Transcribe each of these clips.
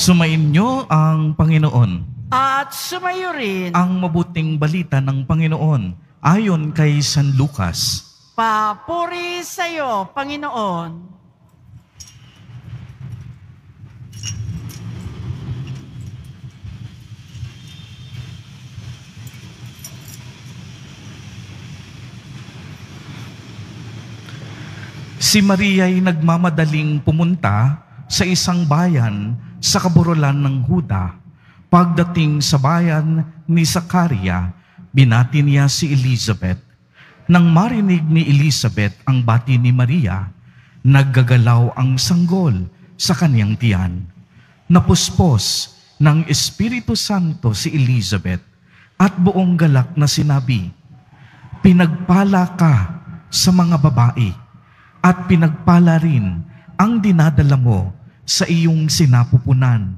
Sumainyo ang Panginoon. At sumayo rin. Ang mabuting balita ng Panginoon ayon kay San Lucas. Papuri sa iyo, Panginoon. Si Maria ay nagmamadaling pumunta sa isang bayan sa kaburulan ng Huda. Pagdating sa bayan ni Zaccaria, binati niya si Elizabeth. Nang marinig ni Elizabeth ang bati ni Maria, naggagalaw ang sanggol sa kaniyang tiyan. Napuspos ng Espiritu Santo si Elizabeth at buong galak na sinabi, "Pinagpala ka sa mga babae at pinagpala rin ang dinadala mo sa iyong sinapupunan.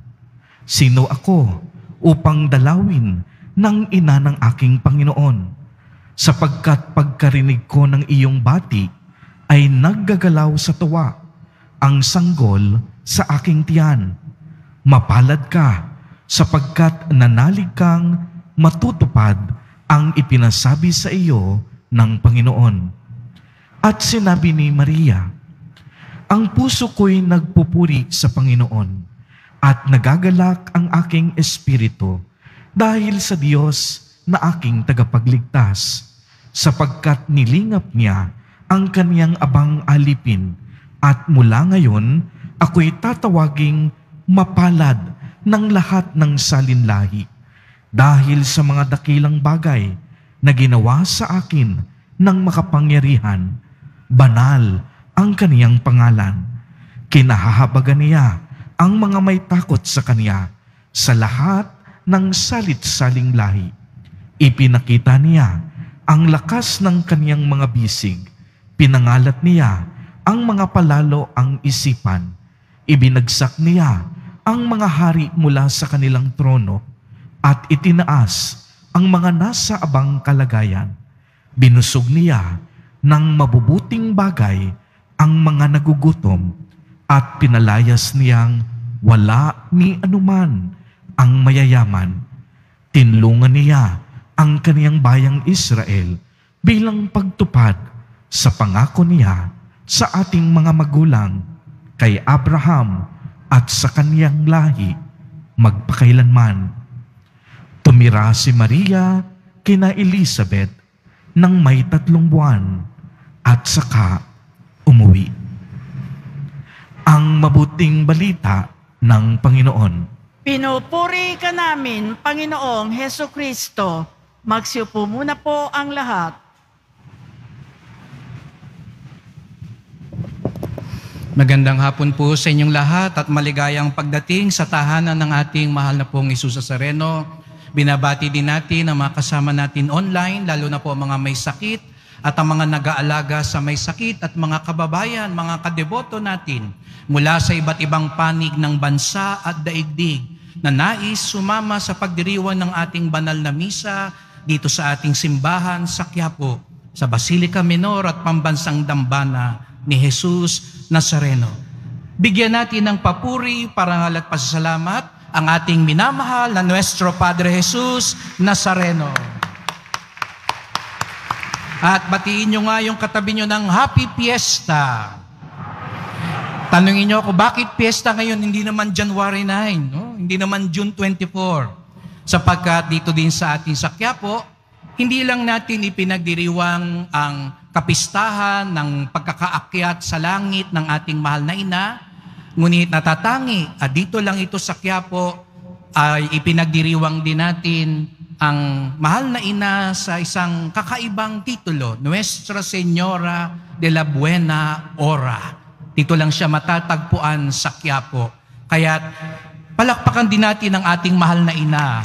Sino ako upang dalawin ng ina ng aking Panginoon? Sapagkat pagkarinig ko ng iyong bati ay naggagalaw sa tuwa ang sanggol sa aking tiyan. Mapalad ka sapagkat nanalig kang matutupad ang ipinasabi sa iyo ng Panginoon." At sinabi ni Maria, "Ang puso ko'y nagpupuri sa Panginoon at nagagalak ang aking espiritu dahil sa Diyos na aking tagapagligtas, sapagkat nilingap niya ang kaniyang abang alipin at mula ngayon ako'y tatawaging mapalad ng lahat ng salinlahi dahil sa mga dakilang bagay na ginawa sa akin ng makapangyarihan. Banal ang kaniyang pangalan. Kinahahabagan niya ang mga may takot sa kaniya sa lahat ng salit-saling lahi. Ipinakita niya ang lakas ng kaniyang mga bisig. Pinangalat niya ang mga palalo ang isipan. Ibinagsak niya ang mga hari mula sa kanilang trono at itinaas ang mga nasa abang kalagayan. Binusog niya ng mabubuting bagay ang mga nagugutom at pinalayas niyang wala ni anuman ang mayayaman. Tinlungan niya ang kaniyang bayang Israel bilang pagtupad sa pangako niya sa ating mga magulang kay Abraham at sa kaniyang lahi magpakailanman. Tumira si Maria kina Elizabeth ng may 3 buwan at saka umuwi. Ang mabuting balita ng Panginoon. Pinupuri ka namin, Panginoong Heso Kristo. Magsiupo muna po ang lahat. Magandang hapon po sa inyong lahat at maligayang pagdating sa tahanan ng ating mahal na pong Jesus Nazareno. Binabati din natin ang mga kasama natin online, lalo na po mga may sakit at ang mga nag-aalaga sa may sakit at mga kababayan, mga kadeboto natin mula sa iba't ibang panig ng bansa at daigdig na nais sumama sa pagdiriwang ng ating banal na misa dito sa ating simbahan sa Quiapo, sa Basilica Minor at Pambansang Dambana ni Jesus Nazareno. Bigyan natin ng papuri, parangal at pasasalamat ang ating minamahal na Nuestro Padre Jesus Nazareno. At batiin nyo nga yung katabi nyo ng Happy Fiesta. Tanungin nyo ako, bakit fiesta ngayon? Hindi naman January 9, no? Hindi naman June 24. Sapagkat dito din sa ating sa Quiapo, hindi lang natin ipinagdiriwang ang kapistahan ng pagkakaakyat sa langit ng ating mahal na ina, ngunit natatangi at dito lang ito sa Quiapo ay ipinagdiriwang din natin ang mahal na ina sa isang kakaibang titulo, Nuestra Señora de la Buena Hora. Dito lang siya matatagpuan sa Quiapo. Kaya palakpakan din natin ang ating mahal na ina.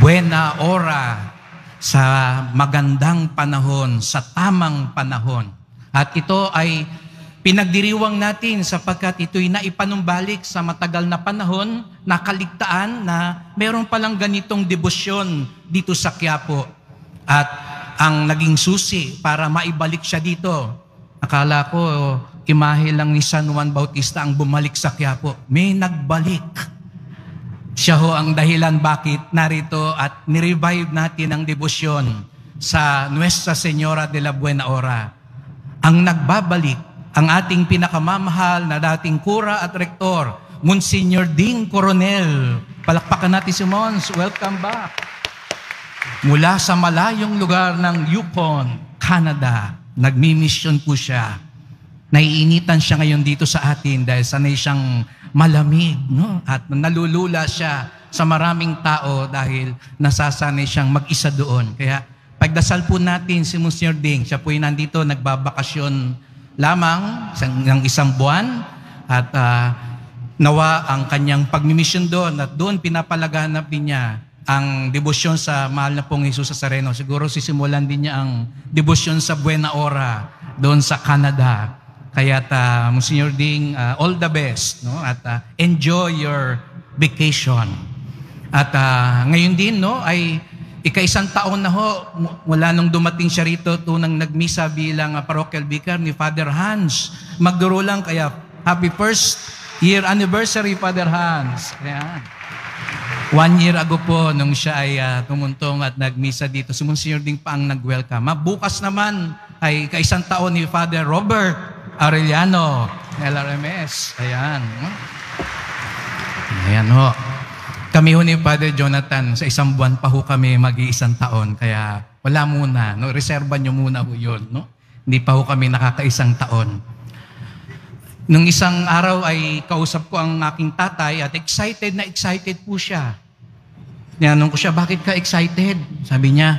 Buena Hora, sa magandang panahon, sa tamang panahon. At ito ay pinagdiriwang natin sapagkat ito'y naipanumbalik sa matagal na panahon, nakaligtaan na meron palang ganitong debosyon dito sa Quiapo. At ang naging susi para maibalik siya dito, akala ko imahe lang ni San Juan Bautista ang bumalik sa Quiapo. May nagbalik. Siya ho ang dahilan bakit narito at nirevive natin ang debosyon sa Nuestra Señora de la Buena Hora. Ang nagbabalik, ang ating pinakamamahal na dating kura at rektor, Monsignor Ding Coronel. Palakpakan natin si Mons. Welcome back. Mula sa malayong lugar ng Yukon, Canada, nagmi-mission po siya. Naiinitan siya ngayon dito sa atin dahil sanay siyang malamig, no? At nalulula siya sa maraming tao dahil nasasanay siyang mag-isa doon. Kaya pagdasal po natin si Monsignor Ding, siya po yung nandito, nagbabakasyon lamang ng isang buwan at nawa ang kanyang pagmimisyon doon at doon pinapalaganap din niya ang debosyon sa mahal na pong Jesus Nazareno. Siguro sisimulan din niya ang debosyon sa Buena Hora doon sa Canada. Kaya Monsignor Ding, all the best, no? At enjoy your vacation. At ngayon din, no, ay ika-1 taon na ho mula nung dumating siya rito, tunang nagmisa bilang parochial vicar ni Father Hans. Magduro lang, kaya happy first year anniversary, Father Hans. Ayan. 1 year ago po nung siya ay tumuntong at nagmisa dito, si Monsignor Ding pa ang nag-welcome. Bukas naman ay ika-1 taon ni Father Robert Arellano, LRMS. Ayan. Ayan ho. Kami ho ni Father Jonathan, sa 1 buwan pa ho kami mag-1 taon. Kaya wala muna. No? Reserva nyo muna ho yun. No? Hindi pa ho kami nakaka-1 taon. Nung isang araw ay kausap ko ang aking tatay at excited na excited po siya. Tinanong ko siya, bakit ka excited? Sabi niya,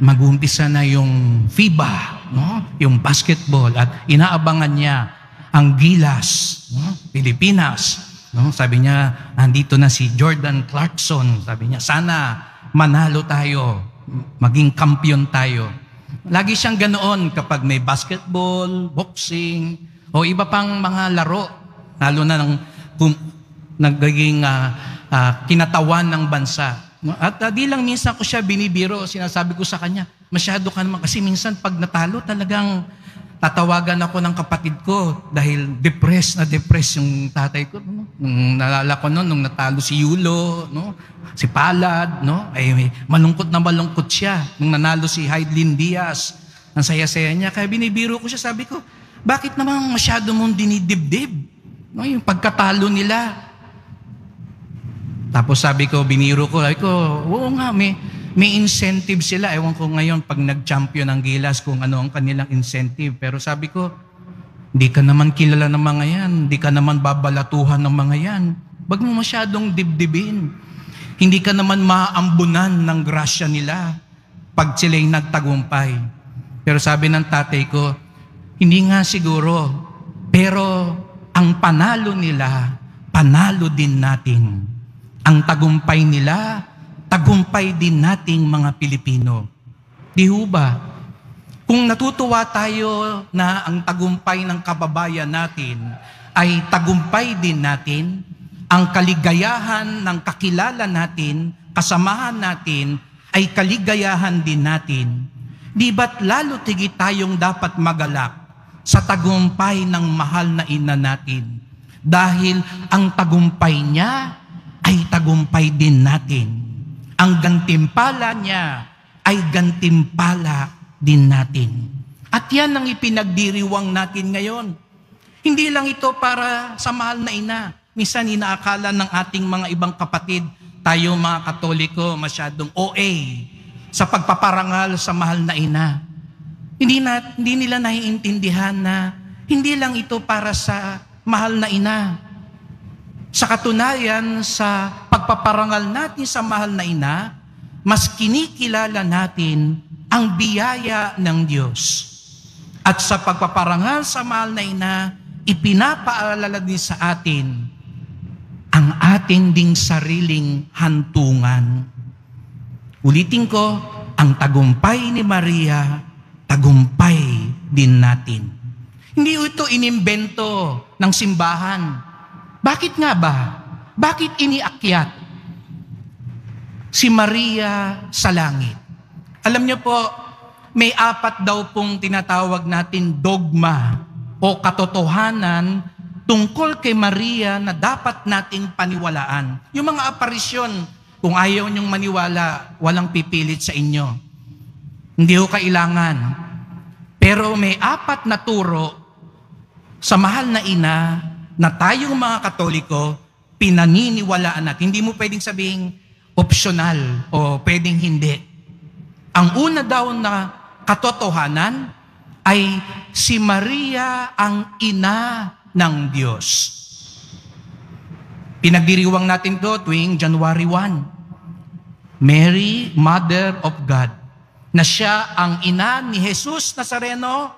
mag-uumpisa na yung FIBA, no? Yung basketball, at inaabangan niya ang Gilas, no? Pilipinas. No? Sabi niya, andito na si Jordan Clarkson. Sabi niya, sana manalo tayo, maging kampiyon tayo. Lagi siyang ganoon kapag may basketball, boxing, o iba pang mga laro, lalo na nagiging kinatawan ng bansa. At di lang minsan ko siya binibiro, sinasabi ko sa kanya, masyado ka naman, kasi minsan pag natalo talagang tatawagan ako ng kapatid ko dahil depressed yung tatay ko. No? Nung nalala ko nung natalo si Yulo, no? Si Palad, no? Ay malungkot na malungkot siya. Nung nanalo si Heidelin Diaz, ang saya-saya niya. Kaya binibiro ko siya, sabi ko, bakit naman masyado mong dinidibdib? No? Yung pagkatalo nila. Tapos sabi ko, biniro ko, oo nga, may incentive sila. Ewan ko ngayon pag nag-champion ng Gilas kung ano ang kanilang incentive. Pero sabi ko, hindi ka naman kilala ng mga yan. Hindi ka naman babalatuhan ng mga yan. Wag mo masyadong dibdibin. Hindi ka naman maambunan ng grasya nila pag sila'y nagtagumpay. Pero sabi ng tatay ko, hindi nga siguro, pero ang panalo nila, panalo din natin. Ang tagumpay nila, tagumpay din nating mga Pilipino. Di ho ba? Kung natutuwa tayo na ang tagumpay ng kababayan natin ay tagumpay din natin, ang kaligayahan ng kakilala natin, kasamahan natin, ay kaligayahan din natin, di ba't lalo tigit tayong dapat magalak sa tagumpay ng mahal na ina natin? Dahil ang tagumpay niya ay tagumpay din natin. Ang gantimpala niya ay gantimpala din natin. At yan ang ipinagdiriwang natin ngayon. Hindi lang ito para sa mahal na ina. Minsan inaakala ng ating mga ibang kapatid, tayo mga Katoliko masyadong OA sa pagpaparangal sa mahal na ina. Hindi nila naiintindihan na hindi lang ito para sa mahal na ina. Sa katunayan, sa pagpaparangal natin sa mahal na ina, mas kinikilala natin ang biyaya ng Diyos. At sa pagpaparangal sa mahal na ina, ipinapaalala din sa atin ang ating ding sariling hantungan. Ulitin ko, ang tagumpay ni Maria, tagumpay din natin. Hindi ito inimbento ng simbahan. Bakit nga ba? Bakit iniakyat si Maria sa langit? Alam niyo po, may 4 daw pong tinatawag natin dogma o katotohanan tungkol kay Maria na dapat nating paniwalaan. Yung mga aparisyon, kung ayaw niyong maniwala, walang pipilit sa inyo. Hindi ho kailangan. Pero may 4 na turo sa mahal na ina na tayong mga Katoliko pinaniniwalaan natin. Hindi mo pwedeng sabihing optional o pwedeng hindi. Ang una daw na katotohanan ay si Maria ang ina ng Diyos. Pinagdiriwang natin to tuwing January 1. Mary, Mother of God, na siya ang ina ni Jesus Nazareno,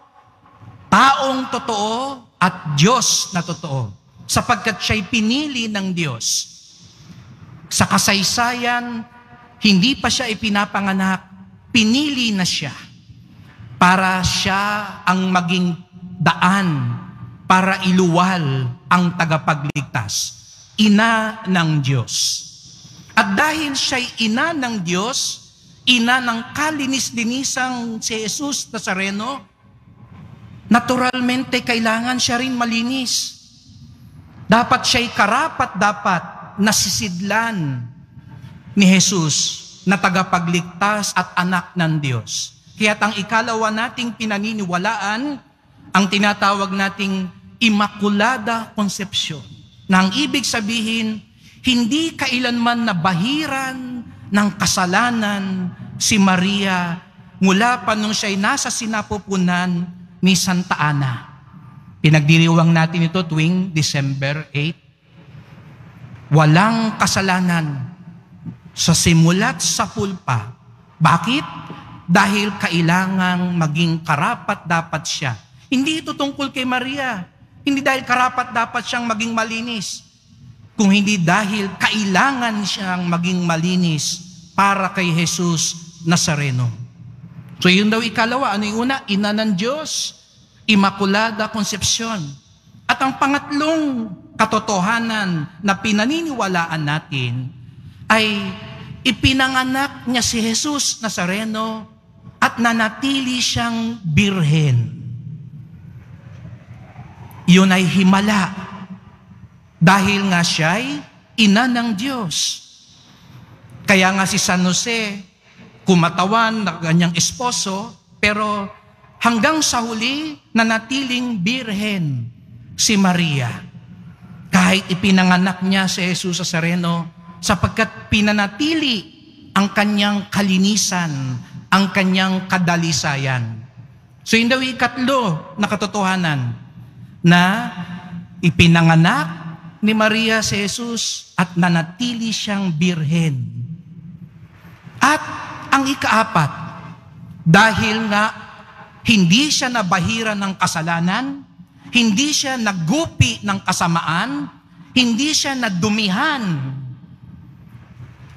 taong totoo at Diyos na totoo, sapagkat siya'y pinili ng Diyos. Sa kasaysayan, hindi pa siya ipinapanganak, pinili na siya para siya ang maging daan para iluwal ang tagapagligtas. Ina ng Diyos. At dahil siya'y ina ng Diyos, ina ng kalinis-linisang si Jesus Nazareno, naturalmente kailangan siya rin malinis. Dapat siya'y karapat-dapat nasisidlan ni Jesus na tagapagligtas at anak ng Diyos. Kaya't ang ikalawa nating pinaniniwalaan, ang tinatawag nating Immaculada Concepcion, na ang ibig sabihin, hindi kailanman nabahiran ng kasalanan si Maria mula pa nung siya'y nasa sinapupunan ni Santa Ana. Pinagdiriwang natin ito tuwing December 8. Walang kasalanan sa simula't sa pulpa. Bakit? Dahil kailangang maging karapat-dapat siya. Hindi ito tungkol kay Maria. Hindi dahil karapat-dapat siyang maging malinis. Kung hindi dahil kailangan siyang maging malinis para kay Jesus Nazareno. So yun daw ikalawa. Ano yung una? Ina ng Diyos. Immaculada Concepcion. At ang pangatlong katotohanan na pinaniniwalaan natin ay ipinanganak niya si Jesus Nazareno at nanatili siyang birhen. Yun ay himala dahil nga siya'y ina ng Diyos. Kaya nga si San Jose kumatawan na kanyang esposo, pero hanggang sa huli nanatiling birhen si Maria. Kahit ipinanganak niya si Jesus Nazareno, sapagkat pinanatili ang kanyang kalinisan, ang kanyang kadalisayan. So yun daw ikatlo na katotohanan, na ipinanganak ni Maria si Jesus at nanatili siyang birhen. At ang ikaapat, dahil nga hindi siya nabahiran ng kasalanan, hindi siya naggupi ng kasamaan, hindi siya nadumihan,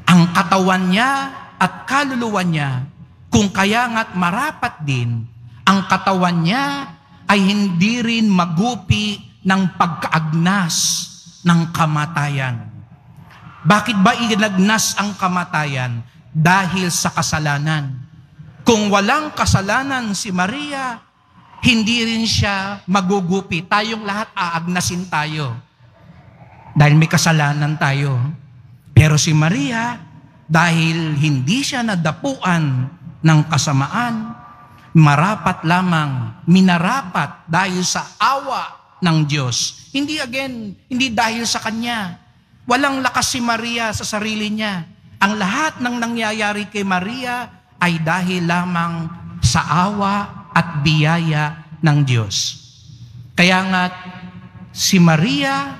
ang katawan niya at kaluluwa niya, kung kaya nga't marapat din, ang katawan niya ay hindi rin magupi ng pagkaagnas ng kamatayan. Bakit ba inagnas ang kamatayan? Dahil sa kasalanan. Kung walang kasalanan si Maria, hindi rin siya magugupi. Tayong lahat aagnasin tayo. Dahil may kasalanan tayo. Pero si Maria, dahil hindi siya nadapuan ng kasamaan, marapat lamang, minarapat dahil sa awa ng Diyos. Hindi dahil sa Kanya. Walang lakas si Maria sa sarili niya. Ang lahat ng nangyayari kay Maria ay dahil lamang sa awa at biyaya ng Diyos. Kaya nga, si Maria,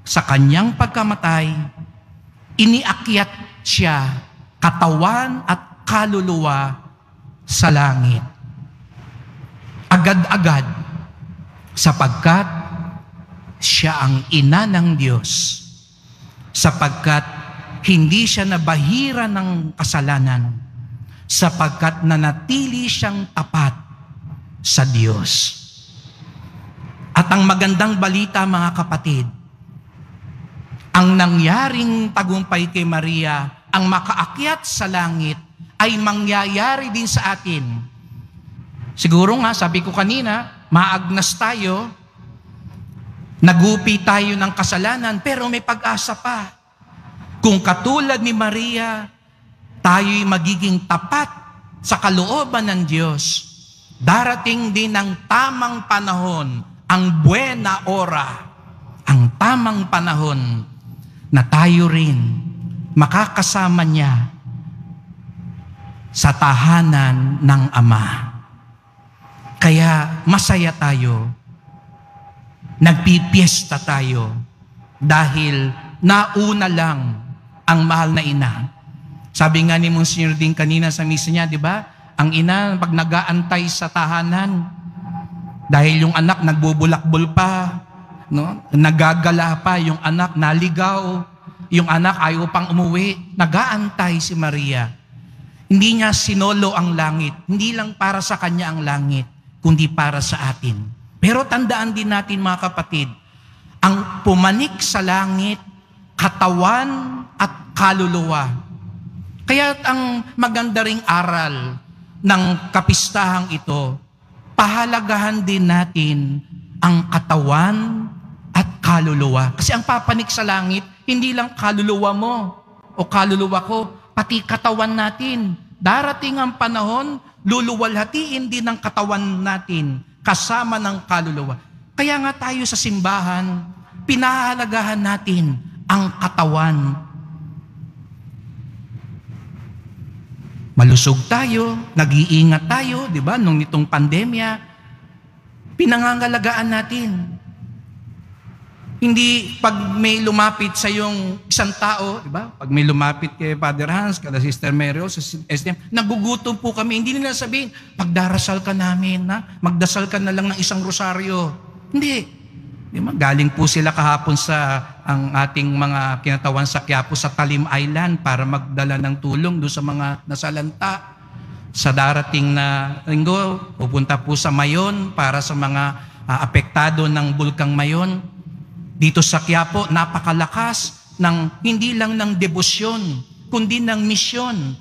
sa kanyang pagkamatay, iniakyat siya, katawan at kaluluwa, sa langit. Agad-agad, sapagkat siya ang ina ng Diyos, sapagkat hindi siya nabahira ng kasalanan, sapagkat nanatili siyang tapat sa Diyos. At ang magandang balita, mga kapatid, ang nangyaring tagumpay kay Maria, ang makaakyat sa langit, ay mangyayari din sa atin. Siguro nga, sabi ko kanina, maagnas tayo, nagupi tayo ng kasalanan, pero may pag-asa pa. Kung katulad ni Maria, tayo'y magiging tapat sa kalooban ng Diyos, darating din ang tamang panahon, ang buena ora, ang tamang panahon na tayo rin makakasama niya sa tahanan ng Ama. Kaya masaya tayo, nagpipiesta tayo, dahil nauna lang ang mahal na ina. Sabi nga ni Monsignor din kanina sa misa niya, di ba? Ang ina, pag nag-aantay sa tahanan, dahil yung anak nagbubulakbol pa, no? Nagagala pa, yung anak naligaw, yung anak ayaw pang umuwi, nag-aantay si Maria. Hindi niya sinolo ang langit. Hindi lang para sa kanya ang langit, kundi para sa atin. Pero tandaan din natin mga kapatid, ang pumanik sa langit, katawan at kaluluwa. Kaya ang maganda ring aral ng kapistahang ito, pahalagahan din natin ang katawan at kaluluwa. Kasi ang papanik sa langit, hindi lang kaluluwa mo o kaluluwa ko, pati katawan natin. Darating ang panahon, luluwalhatiin din ang katawan natin kasama ng kaluluwa. Kaya nga tayo sa simbahan, pinahalagahan natin ang katawan. Malusog tayo, nag-iingat tayo, di ba? Nung nitong pandemya, pinangangalagaan natin. Hindi pag may lumapit sa yung isang tao, di ba? Pag may lumapit kay Father Hans, kada Sister Mary sa SDM, nagugutom po kami. Hindi nila sabihin, pagdarasal ka namin, magdasal ka na lang ng isang rosaryo. Hindi. Di ba? Galing po sila kahapon sa ang ating mga kinatawan sa Quiapo sa Talim Island para magdala ng tulong doon sa mga nasalanta. Sa darating na linggo, pupunta po sa Mayon para sa mga apektado ng Bulkang Mayon. Dito sa Quiapo, napakalakas ng hindi lang ng debosyon, kundi ng misyon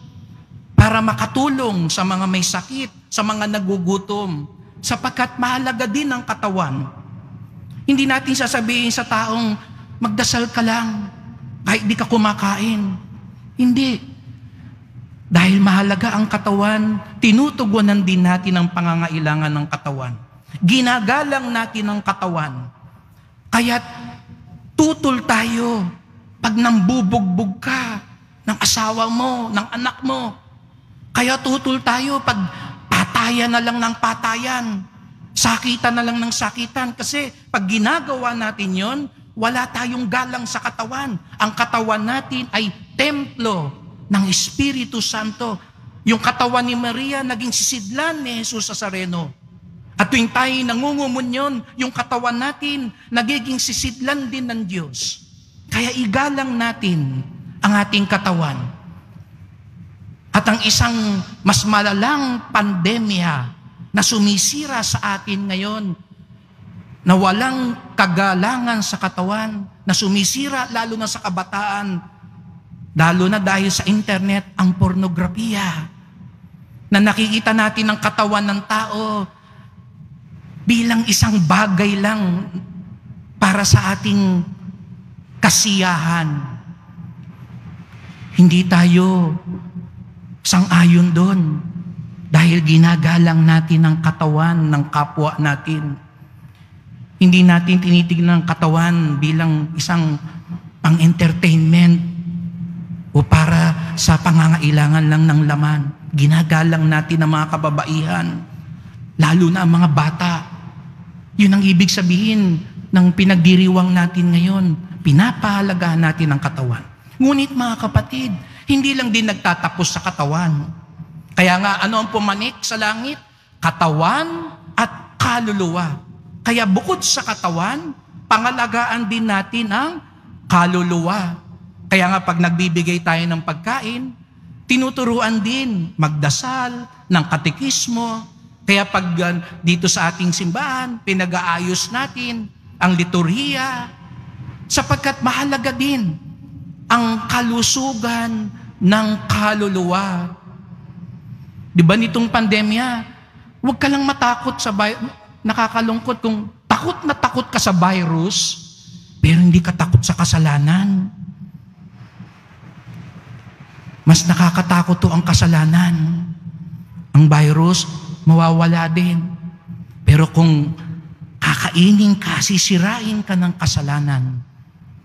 para makatulong sa mga may sakit, sa mga nagugutom, sapagkat mahalaga din ang katawan. Hindi natin sasabihin sa taong, magdasal ka lang, kahit di ka kumakain. Hindi. Dahil mahalaga ang katawan, tinutugunan din natin ang pangangailangan ng katawan. Ginagalang natin ang katawan. Kaya tutol tayo pag nambubugbog ka ng asawa mo, ng anak mo. Kaya tutol tayo pag patayan na lang ng patayan. Sakitan na lang ng sakitan. Kasi pag ginagawa natin yon, wala tayong galang sa katawan. Ang katawan natin ay templo ng Espiritu Santo. Yung katawan ni Maria naging sisidlan ni Jesus sa Nazareno. At tuwing tayo nangungumunyon, yung katawan natin nagiging sisidlan din ng Diyos. Kaya igalang natin ang ating katawan. At ang isang mas malalang pandemya na sumisira sa atin ngayon, na walang kagalangan sa katawan, na sumisira lalo na sa kabataan, lalo na dahil sa internet, ang pornografiya, na nakikita natin ang katawan ng tao bilang isang bagay lang para sa ating kasiyahan. Hindi tayo sang-ayon doon. Dahil ginagalang natin ang katawan ng kapwa natin. Hindi natin tinitignan ang katawan bilang isang pang-entertainment o para sa pangangailangan lang ng laman. Ginagalang natin ang mga kababaihan, lalo na ang mga bata. Yun ang ibig sabihin ng pinagdiriwang natin ngayon. Pinapahalagahan natin ang katawan. Ngunit mga kapatid, hindi lang din nagtatapos sa katawan. Kaya nga, ano ang pumanik sa langit? Katawan at kaluluwa. Kaya bukod sa katawan, pangalagaan din natin ang kaluluwa. Kaya nga, pag nagbibigay tayo ng pagkain, tinuturuan din magdasal ng katekismo. Kaya pag dito sa ating simbahan, pinag-aayos natin ang liturhiya, sapagkat mahalaga din ang kalusugan ng kaluluwa. Di ba nitong pandemya, huwag ka lang matakot sa nakakalungkot kung takot na takot ka sa virus, pero hindi ka takot sa kasalanan. Mas nakakatakot to ang kasalanan. Ang virus, mawawala din. Pero kung kakainin ka, sisirain ka ng kasalanan,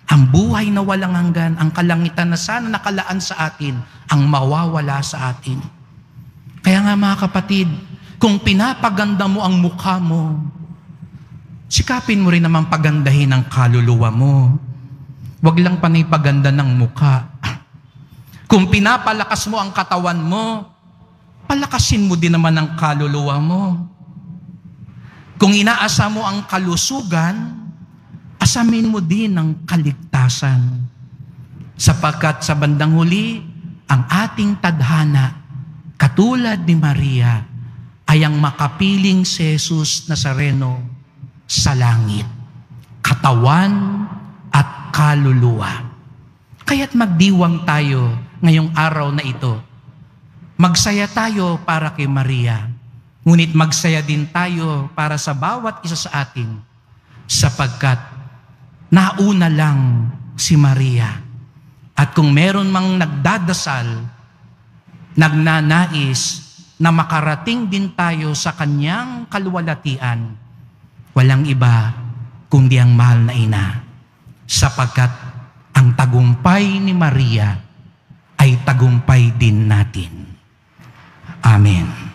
ang buhay na walang hanggan, ang kalangitan na sana nakalaan sa atin, ang mawawala sa atin. Kaya nga mga kapatid, kung pinapaganda mo ang mukha mo, sikapin mo rin naman pagandahin ang kaluluwa mo. Huwag lang panay paganda ng mukha. Kung pinapalakas mo ang katawan mo, palakasin mo din naman ang kaluluwa mo. Kung inaasa mo ang kalusugan, asamin mo din ang kaligtasan. Sapagkat sa bandang huli, ang ating tadhana, katulad ni Maria, ay ang makapiling si Jesus Nazareno sa langit, katawan at kaluluwa. Kaya't magdiwang tayo ngayong araw na ito. Magsaya tayo para kay Maria, ngunit magsaya din tayo para sa bawat isa sa atin, sapagkat nauna lang si Maria. At kung meron mang nagdadasal, nagnanais na makarating din tayo sa kanyang kaluwalhatian, walang iba kundi ang mahal na ina, sapagkat ang tagumpay ni Maria ay tagumpay din natin. Amen.